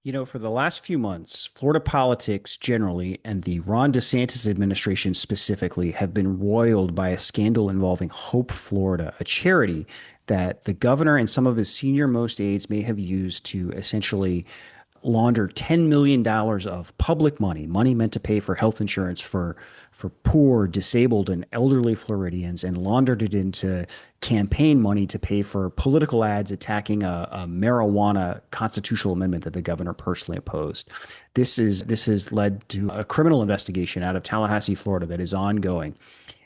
For the last few months, Florida politics generally and the Ron DeSantis administration specifically have been roiled by a scandal involving Hope Florida, a charity that the governor and some of his senior most aides may have used to essentially launder $10 million of public money, money meant to pay for health insurance for poor, disabled, and elderly Floridians, and laundered it into campaign money to pay for political ads attacking a marijuana constitutional amendment that the governor personally opposed. This has led to a criminal investigation out of Tallahassee, Florida, that is ongoing.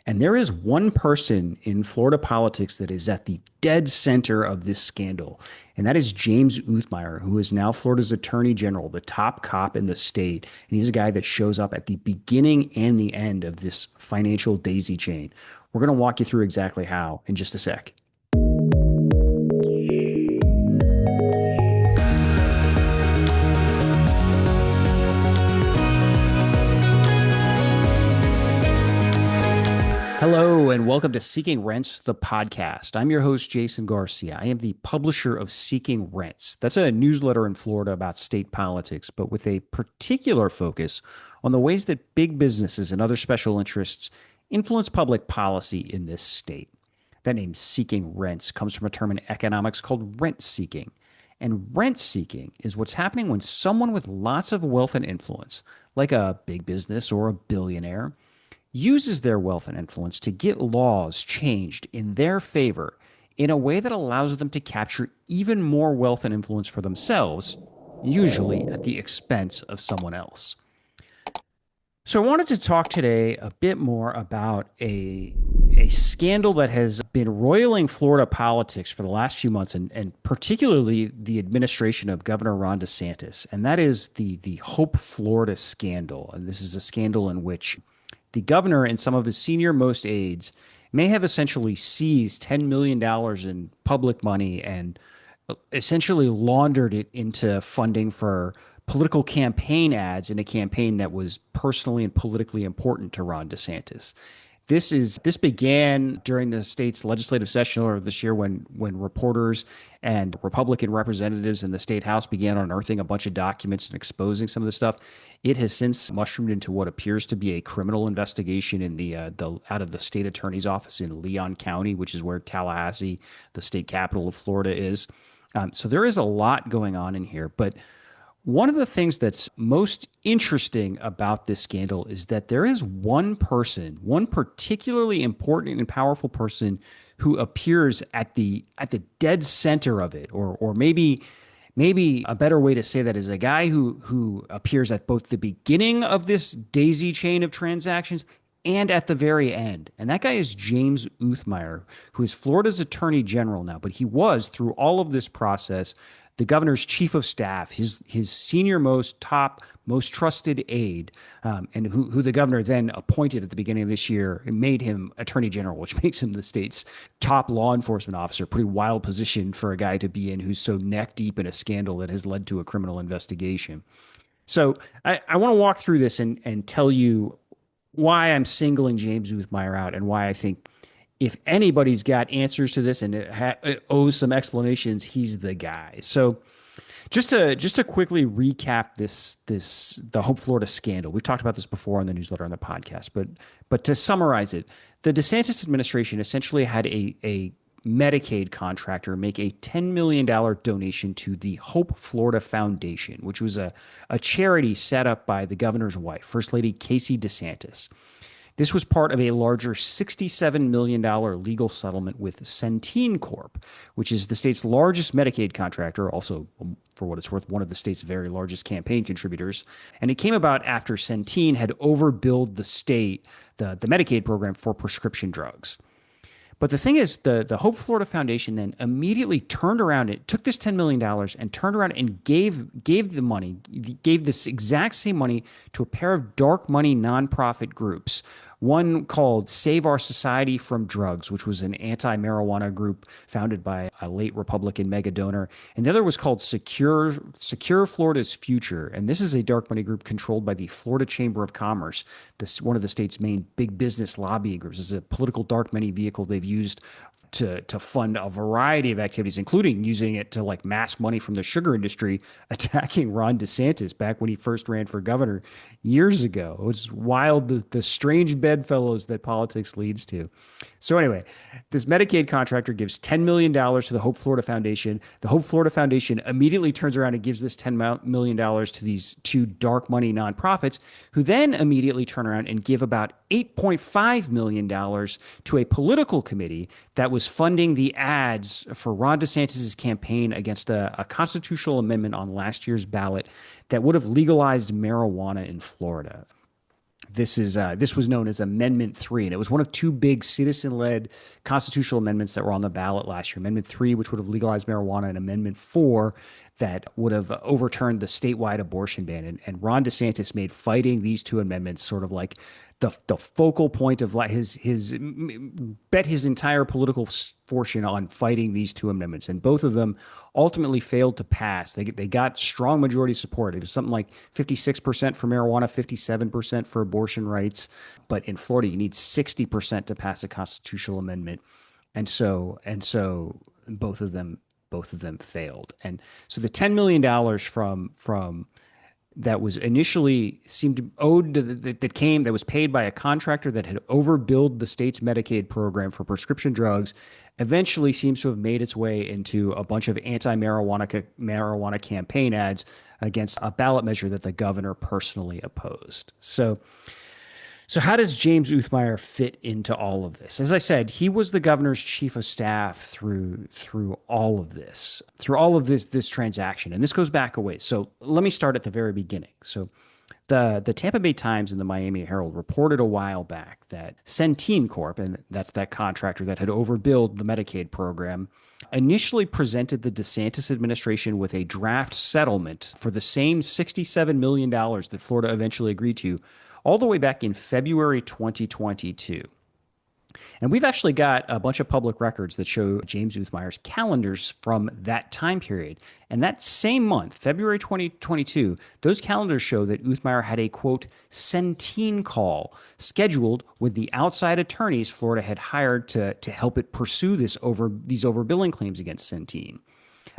And there is one person in Florida politics that is at the dead center of this scandal, and that is James Uthmeyer, who is now Florida's attorney general, the top cop in the state. And he's a guy that shows up at the beginning and the end of this financial daisy chain. We're going to walk you through exactly how in just a sec. Hello, and welcome to Seeking Rents, the podcast. I'm your host, Jason Garcia. I am the publisher of Seeking Rents. That's a newsletter in Florida about state politics, but with a particular focus on the ways that big businesses and other special interests influence public policy in this state. That name, Seeking Rents, comes from a term in economics called rent seeking. And rent seeking is what's happening when someone with lots of wealth and influence, like a big business or a billionaire, uses their wealth and influence to get laws changed in their favor in a way that allows them to capture even more wealth and influence for themselves, usually at the expense of someone else. So I wanted to talk today a bit more about a scandal that has been roiling Florida politics for the last few months, and particularly the administration of Governor Ron DeSantis, and that is the Hope Florida scandal. And this is a scandal in which the governor and some of his senior most aides may have essentially seized $10 million in public money and essentially laundered it into funding for political campaign ads in a campaign that was personally and politically important to Ron DeSantis. This began during the state's legislative session earlier this year when reporters and Republican representatives in the state house began unearthing a bunch of documents and exposing some of the stuff. It has since mushroomed into what appears to be a criminal investigation in the out of the state attorney's office in Leon County, which is where Tallahassee, the state capital of Florida, is. So there is a lot going on in here, but one of the things that's most interesting about this scandal is that there is one person, one particularly important and powerful person who appears at the dead center of it, or maybe a better way to say that is a guy who appears at both the beginning of this daisy chain of transactions and at the very end. And that guy is James Uthmeyer, who is Florida's attorney general now, but he was, through all of this process, the governor's chief of staff, his senior most trusted aide, and who the governor then appointed at the beginning of this year and made him attorney general, which makes him the state's top law enforcement officer. Pretty wild position for a guy to be in who's so neck deep in a scandal that has led to a criminal investigation. So I want to walk through this and tell you why I'm singling James Uthmeyer out and why I think if anybody's got answers to this and it owes some explanations, he's the guy. So just to quickly recap the Hope Florida scandal. We've talked about this before on the newsletter, on the podcast, but to summarize it, the DeSantis administration essentially had a Medicaid contractor make a $10 million donation to the Hope Florida Foundation, which was a charity set up by the governor's wife, First Lady Casey DeSantis. This was part of a larger $67 million legal settlement with Centene Corp., which is the state's largest Medicaid contractor, also, for what it's worth, one of the state's very largest campaign contributors. And it came about after Centene had overbilled the state, the Medicaid program, for prescription drugs. But the thing is, the Hope Florida Foundation then immediately turned around, it took this $10 million and turned around and gave this exact same money to a pair of dark money nonprofit groups. One called Save Our Society from Drugs, which was an anti-marijuana group founded by a late Republican mega donor. And the other was called Secure Florida's Future. And this is a dark money group controlled by the Florida Chamber of Commerce, one of the state's main big business lobbying groups. It's a political dark money vehicle they've used to fund a variety of activities, including using it to like mask money from the sugar industry, attacking Ron DeSantis back when he first ran for governor years ago. It was wild, the strange bedfellows that politics leads to. So anyway, this Medicaid contractor gives $10 million to the Hope Florida Foundation. The Hope Florida Foundation immediately turns around and gives this $10 million to these two dark money nonprofits, who then immediately turn around and give about $8.5 million to a political committee that was funding the ads for Ron DeSantis' campaign against a constitutional amendment on last year's ballot that would have legalized marijuana in Florida. This was known as Amendment 3, and it was one of two big citizen-led constitutional amendments that were on the ballot last year. Amendment 3, which would have legalized marijuana, and Amendment 4, that would have overturned the statewide abortion ban. And Ron DeSantis made fighting these two amendments sort of like the focal point of his bet his entire political fortune on fighting these two amendments, and both of them ultimately failed to pass. They got strong majority support. It was something like 56% for marijuana, 57% for abortion rights, but in Florida you need 60% to pass a constitutional amendment, and so both of them failed. And so the $10 million from that was initially seemed owed to that was paid by a contractor that had overbilled the state's Medicaid program for prescription drugs, eventually seems to have made its way into a bunch of anti-marijuana campaign ads against a ballot measure that the governor personally opposed. So how does James Uthmeier fit into all of this? As I said, he was the governor's chief of staff through all of this transaction. And this goes back a ways. So let me start at the very beginning. So the Tampa Bay Times and the Miami Herald reported a while back that Centene Corp., and that's that contractor that had overbilled the Medicaid program, initially presented the DeSantis administration with a draft settlement for the same $67 million that Florida eventually agreed to, all the way back in February 2022. And we've actually got a bunch of public records that show James Uthmeier's calendars from that time period. And that same month, February 2022, those calendars show that Uthmeier had a, quote, Centene call scheduled with the outside attorneys Florida had hired to help it pursue these overbilling claims against Centene.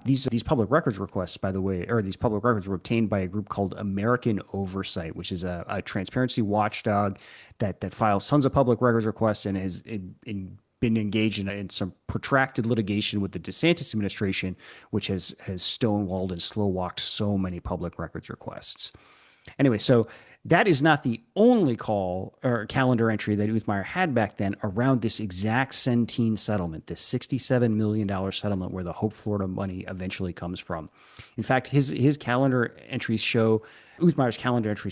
These public records requests, by the way, or these public records were obtained by a group called American Oversight, which is a transparency watchdog that files tons of public records requests and has been engaged in some protracted litigation with the DeSantis administration, which has stonewalled and slow-walked so many public records requests. Anyway, so that is not the only call or calendar entry that Uthmeier had back then around this exact Centene settlement, this $67 million settlement where the Hope Florida money eventually comes from. In fact, Uthmeier's calendar entries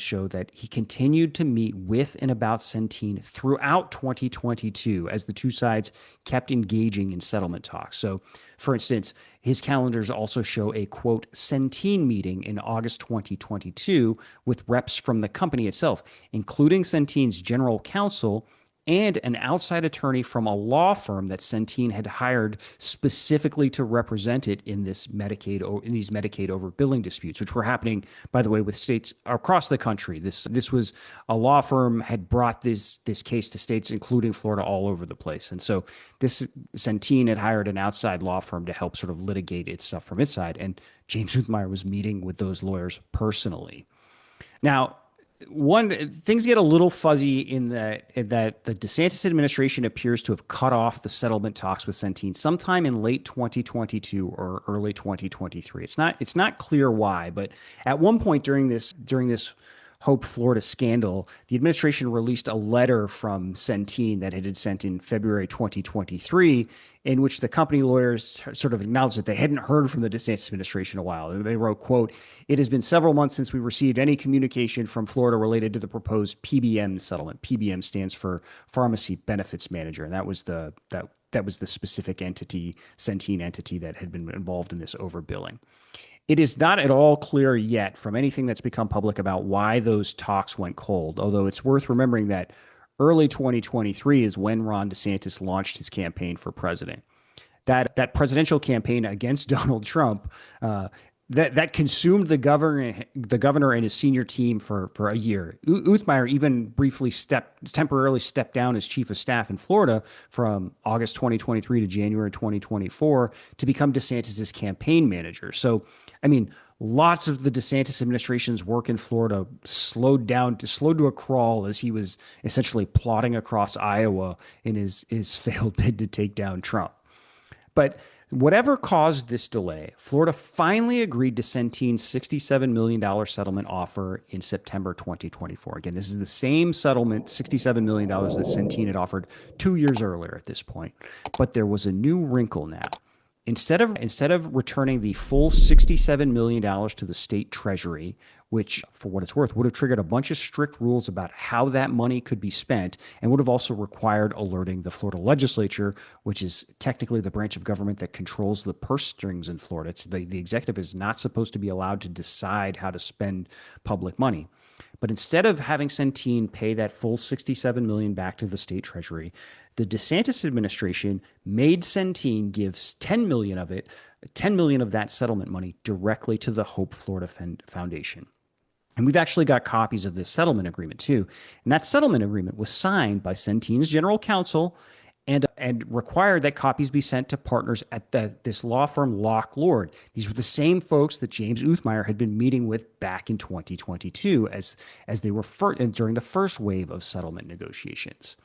show that he continued to meet with and about Centene throughout 2022 as the two sides kept engaging in settlement talks. So, for instance, his calendars also show a, quote, Centene meeting in August 2022 with reps from the company itself, including Centene's general counsel and an outside attorney from a law firm that Centene had hired specifically to represent it in these Medicaid overbilling disputes, which were happening, by the way, with states across the country. This was a law firm had brought this case to states, including Florida, all over the place. And so this Centene had hired an outside law firm to help sort of litigate its stuff from its side. And James Uthmeier was meeting with those lawyers personally. Now, things get a little fuzzy in that the DeSantis administration appears to have cut off the settlement talks with Centene sometime in late 2022 or early 2023. It's not clear why, but at one point during this Hope Florida scandal, the administration released a letter from Centene that it had sent in February 2023, in which the company lawyers sort of acknowledged that they hadn't heard from the DeSantis administration in a while. They wrote, quote, "It has been several months since we received any communication from Florida related to the proposed PBM settlement." PBM stands for Pharmacy Benefits Manager, and that was the specific entity, Centene entity, that had been involved in this overbilling. It is not at all clear yet from anything that's become public about why those talks went cold, although it's worth remembering that early 2023 is when Ron DeSantis launched his campaign for president. That presidential campaign against Donald Trump that consumed the governor and his senior team for a year. Uthmeyer even temporarily stepped down as chief of staff in Florida from August 2023 to January 2024 to become DeSantis's campaign manager. So, I mean, lots of the DeSantis administration's work in Florida slowed to a crawl as he was essentially plodding across Iowa in his failed bid to take down Trump. But whatever caused this delay, Florida finally agreed to Centene's $67 million settlement offer in September 2024. Again, this is the same settlement, $67 million that Centene had offered 2 years earlier at this point. But there was a new wrinkle now. Instead of returning the full $67 million to the state treasury, which, for what it's worth, would have triggered a bunch of strict rules about how that money could be spent and would have also required alerting the Florida legislature, which is technically the branch of government that controls the purse strings in Florida. The executive is not supposed to be allowed to decide how to spend public money. But instead of having Centene pay that full $67 million back to the state treasury, the DeSantis administration made Centene give $10 million of that settlement money directly to the Hope Florida Foundation. And we've actually got copies of this settlement agreement too. And that settlement agreement was signed by Centene's general counsel and required that copies be sent to partners at this law firm, Locke Lord. These were the same folks that James Uthmeyer had been meeting with back in 2022 as they were during the first wave of settlement negotiations.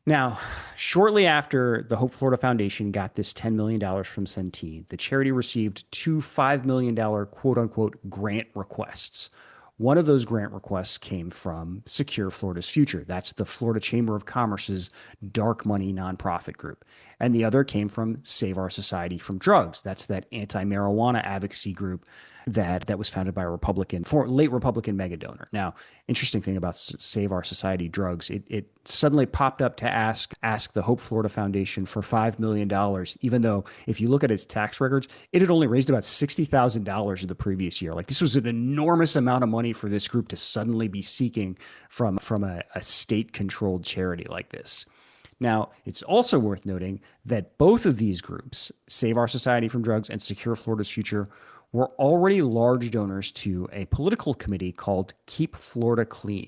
Now, shortly after the Hope Florida Foundation got this $10 million from Centene, the charity received two $5 million quote unquote grant requests. One of those grant requests came from Secure Florida's Future. That's the Florida Chamber of Commerce's dark money nonprofit group. And the other came from Save Our Society from Drugs. That's that anti-marijuana advocacy group that was founded by a late Republican mega donor. Now, interesting thing about Save Our Society Drugs, it suddenly popped up to ask the Hope Florida Foundation for $5 million, even though if you look at its tax records, it had only raised about $60,000 in the previous year. Like, this was an enormous amount of money for this group to suddenly be seeking from a state-controlled charity like this. Now, it's also worth noting that both of these groups, Save Our Society from Drugs and Secure Florida's Future, were already large donors to a political committee called Keep Florida Clean.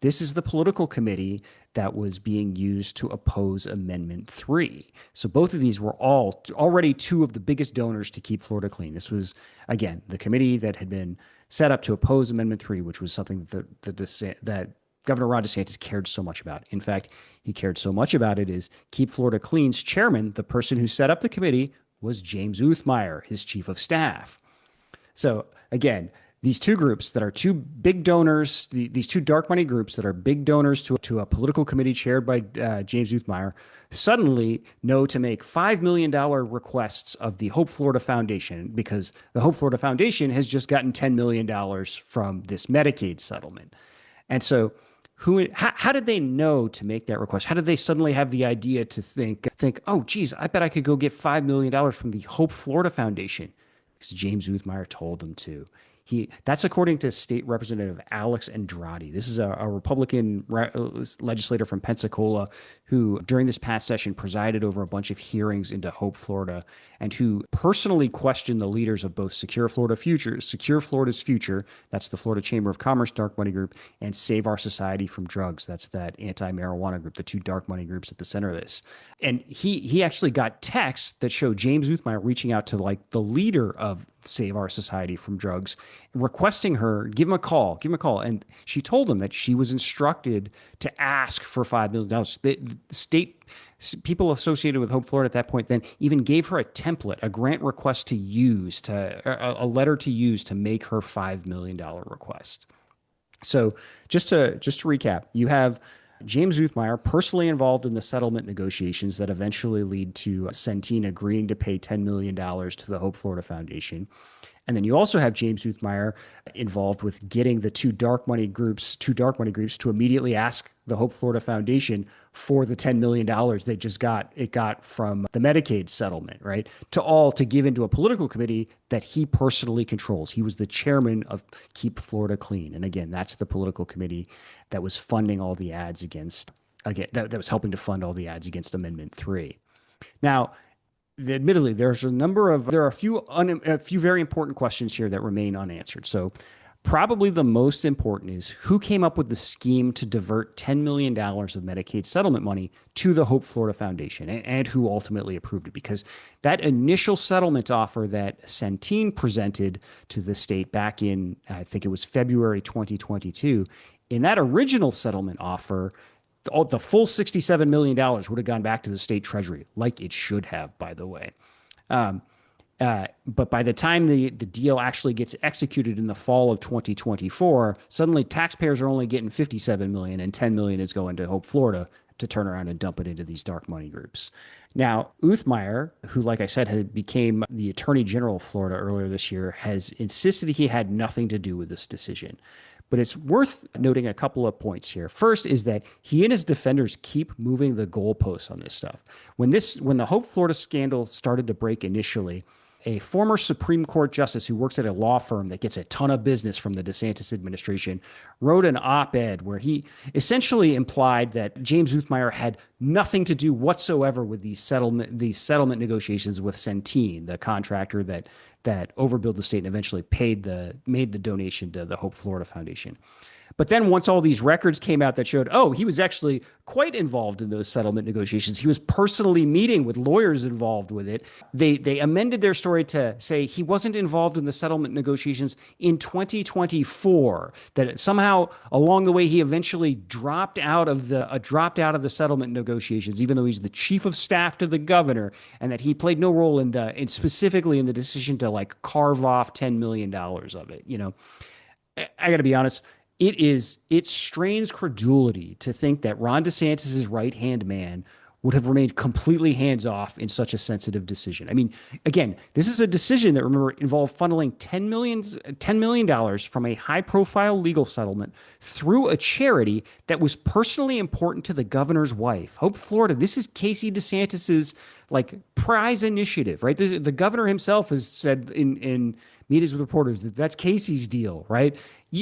This is the political committee that was being used to oppose Amendment 3. So both of these were already two of the biggest donors to Keep Florida Clean. This was, again, the committee that had been set up to oppose Amendment 3, which was something that Governor Ron DeSantis cared so much about. In fact, he cared so much about it is Keep Florida Clean's chairman, the person who set up the committee, was James Uthmeyer, his chief of staff. So again, these two groups that are two big donors, these two dark money groups that are big donors to a political committee chaired by James Uthmeyer, suddenly know to make $5 million requests of the Hope Florida Foundation because the Hope Florida Foundation has just gotten $10 million from this Medicaid settlement. And so how did they know to make that request? How did they suddenly have the idea to think, oh, geez, I bet I could go get $5 million from the Hope Florida Foundation? Because James Uthmeyer told them to. That's according to State Representative Alex Andrade. This is a Republican legislator from Pensacola who, during this past session, presided over a bunch of hearings into Hope Florida and who personally questioned the leaders of both Secure Florida's Future, that's the Florida Chamber of Commerce dark money group, and Save Our Society from Drugs, that's that anti-marijuana group, the two dark money groups at the center of this. And he actually got texts that show James Uthmeyer reaching out to like the leader of Save Our Society from Drugs, requesting her, give him a call. And she told him that she was instructed to ask for $5 million. The state people associated with Hope Florida at that point then even gave her a template, a grant request to use, a letter to use to make her $5 million request. So just to recap, you have James Uthmeyer personally involved in the settlement negotiations that eventually lead to Centene agreeing to pay $10 million to the Hope Florida Foundation. And then you also have James Uthmeyer involved with getting the two dark money groups to immediately ask the Hope Florida Foundation for the $10 million they just got from the Medicaid settlement, right? To give into a political committee that he personally controls. He was the chairman of Keep Florida Clean. And again, that's the political committee that was funding all the ads that was helping to fund all the ads against Amendment 3. Now, admittedly, there are a few very important questions here that remain unanswered. So probably the most important is who came up with the scheme to divert $10 million of Medicaid settlement money to the Hope Florida Foundation, and who ultimately approved it. Because that initial settlement offer that Centene presented to the state back in, I think it was February 2022, in that original settlement offer, the full $67 million would have gone back to the state treasury, like it should have, by the way. Um, but by the time the deal actually gets executed in the fall of 2024, suddenly taxpayers are only getting 57 million and 10 million is going to Hope Florida to turn around and dump it into these dark money groups. Now, Uthmeyer, who, like I said, had became the Attorney General of Florida earlier this year, has insisted he had nothing to do with this decision. But it's worth noting a couple of points here. First is that he and his defenders keep moving the goalposts on this stuff. When the Hope Florida scandal started to break initially, a former Supreme Court justice who works at a law firm that gets a ton of business from the DeSantis administration wrote an op-ed where he essentially implied that James Uthmeyer had nothing to do whatsoever with these settlement negotiations with Centene, the contractor that overbilled the state and eventually made the donation to the Hope Florida Foundation. But then once all these records came out that showed, oh, he was actually quite involved in those settlement negotiations. He was personally meeting with lawyers involved with it. They amended their story to say he wasn't involved in the settlement negotiations in 2024. That somehow along the way he eventually dropped out of the settlement negotiations, even though he's the chief of staff to the governor, and that he played no role specifically in the decision to like carve off $10 million of it. I got to be honest. It strains credulity to think that Ron DeSantis' right-hand man would have remained completely hands-off in such a sensitive decision. I mean, again, this is a decision that, remember, involved funneling $10 million from a high-profile legal settlement through a charity that was personally important to the governor's wife. Hope Florida, this is Casey DeSantis's like prize initiative, right? The governor himself has said in meetings with reporters that that's Casey's deal, right?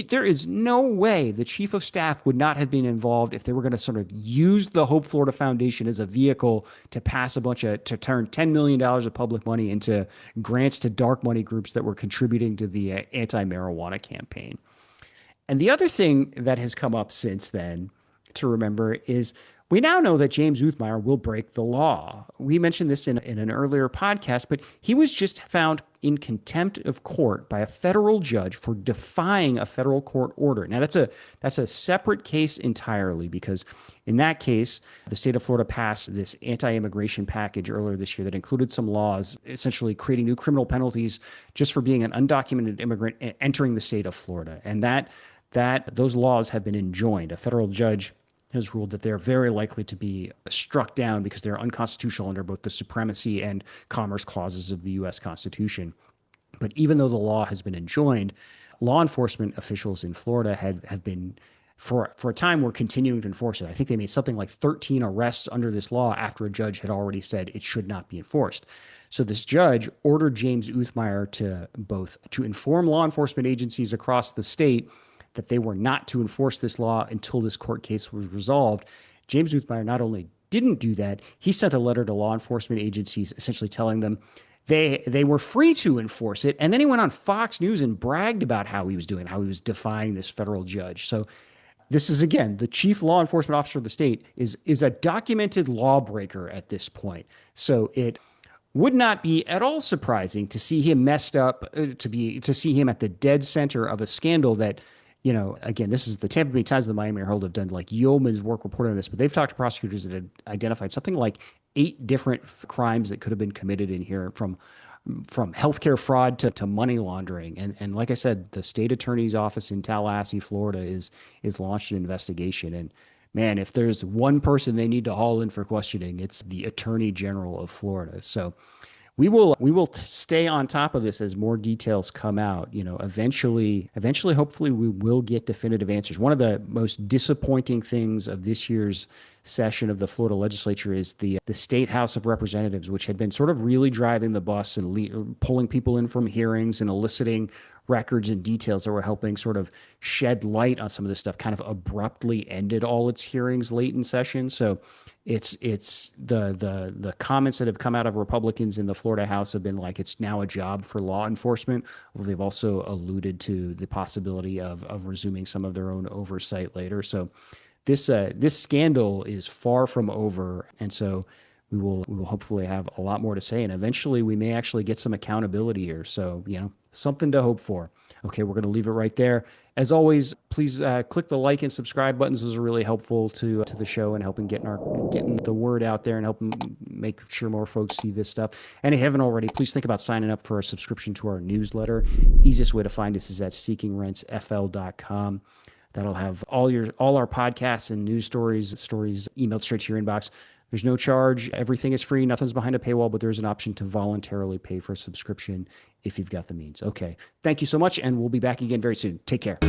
There is no way the chief of staff would not have been involved if they were going to sort of use the Hope Florida Foundation as a vehicle to to turn $10 million of public money into grants to dark money groups that were contributing to the anti-marijuana campaign. And the other thing that has come up since then to remember is we now know that James Uthmeyer will break the law. We mentioned this in an earlier podcast, but he was just found in contempt of court by a federal judge for defying a federal court order. Now, that's a separate case entirely, because in that case, the state of Florida passed this anti-immigration package earlier this year that included some laws essentially creating new criminal penalties just for being an undocumented immigrant entering the state of Florida. And those laws have been enjoined. A federal judge has ruled that they're very likely to be struck down because they're unconstitutional under both the supremacy and commerce clauses of the U.S. Constitution. But even though the law has been enjoined, law enforcement officials in Florida have been, for a time, were continuing to enforce it. I think they made something like 13 arrests under this law after a judge had already said it should not be enforced. So this judge ordered James Uthmeyer to inform law enforcement agencies across the state that they were not to enforce this law until this court case was resolved. James Uthmeyer not only didn't do that, he sent a letter to law enforcement agencies essentially telling them they were free to enforce it. And then he went on Fox News and bragged about how he was doing, how he was defying this federal judge. So this is, again, the chief law enforcement officer of the state is a documented lawbreaker at this point. So it would not be at all surprising to see him messed up, to see him at the dead center of a scandal that, again, this is the Tampa Bay Times and the Miami Herald have done like yeoman's work reporting on this, but they've talked to prosecutors that had identified something like 8 different crimes that could have been committed in here, from healthcare fraud to money laundering. And like I said, the state attorney's office in Tallahassee, Florida is launched an investigation. And man, if there's one person they need to haul in for questioning, it's the Attorney General of Florida. So we will stay on top of this as more details come out. Eventually, hopefully, we will get definitive answers. One of the most disappointing things of this year's session of the Florida legislature is the State House of Representatives, which had been sort of really driving the bus and pulling people in from hearings and eliciting records and details that were helping sort of shed light on some of this stuff kind of abruptly ended all its hearings late in session. So it's the comments that have come out of Republicans in the Florida House have been like it's now a job for law enforcement. They've also alluded to the possibility of resuming some of their own oversight later. So this scandal is far from over, and so we will hopefully have a lot more to say, and eventually we may actually get some accountability here. So something to hope for. Okay, we're going to leave it right there. As always, please click the like and subscribe buttons. Those are really helpful to the show and helping getting the word out there and helping make sure more folks see this stuff. And if you haven't already, please think about signing up for a subscription to our newsletter. Easiest way to find us is at seekingrentsfl.com. That'll have all our podcasts and news stories emailed straight to your inbox. There's no charge. Everything is free. Nothing's behind a paywall, but there's an option to voluntarily pay for a subscription if you've got the means. Okay. Thank you so much, and we'll be back again very soon. Take care.